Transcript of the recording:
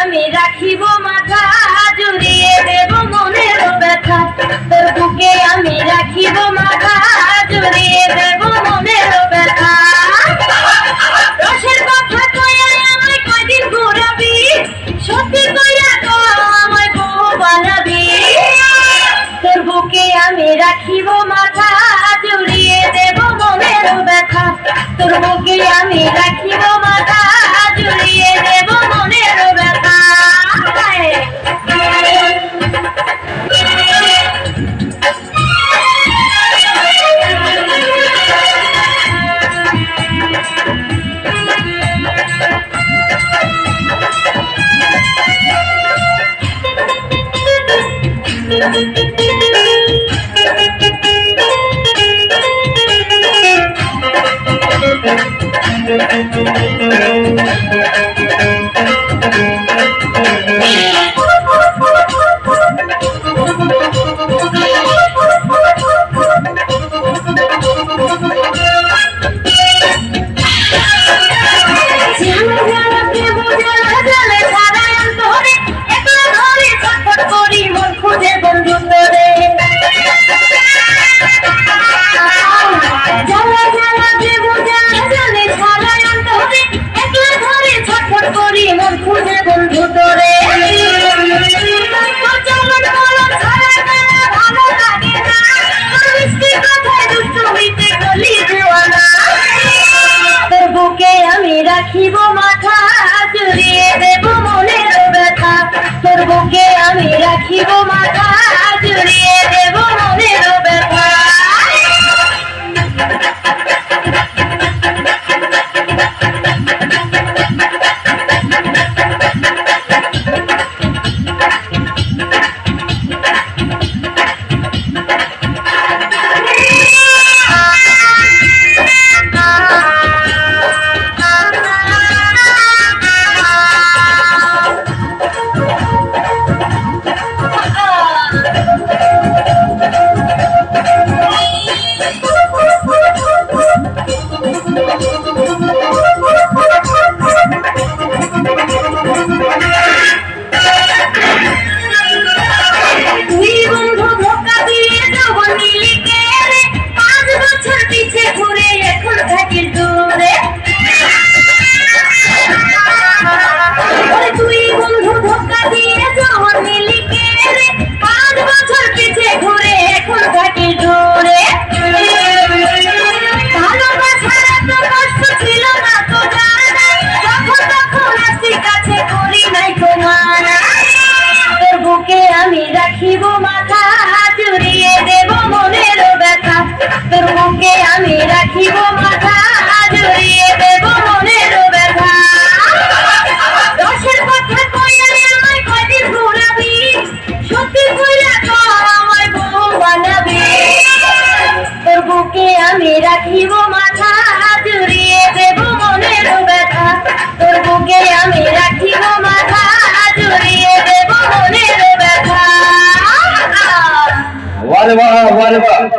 আমি রাখিব মাথা জুড়িয়ে দেব মনের ব্যথা, তোর বুকে আমি রাখিব মাথা জুড়িয়ে দেব মনের ব্যথা। রসের কথা কইয়া আমায় কয়দিন ঘুরাবি, সত্যি কইয়া তো আমায় বউ বানাবি। তোর বুকে আমি রাখিব মাথা জুড়িয়ে দেব মনের ব্যথা, তোর বুকে আমি রাখিব মাথা জুড়িয়ে দেব মনের ব্যথা। আমি রাখিব মাথা জুড়িয়ে দেব মনের ব্যথা, তোর বুকে আমি রাখিব মাথা জুড়িয়ে দেব মনের ব্যথা। আমি রাখিব মাথা জুড়িয়ে দেব মনের ব্যথা, তোর বুকে আমি রাখিব মাথা জুড়িয়ে দেব মনের ব্যথা। রসের কথা কইয়া আমায় কয়দিন ঘুরাবি, সত্যি কইয়া তো আমায় বউ বানাবি। তোর বুকে আমি রাখিব মাথা জুড়িয়ে দেব মনের ব্যথা, তোর বুকে আমি রাখিব মাথা জুড়িয়ে দেব মনের ব্যথা। वाह वाह वाह वाह।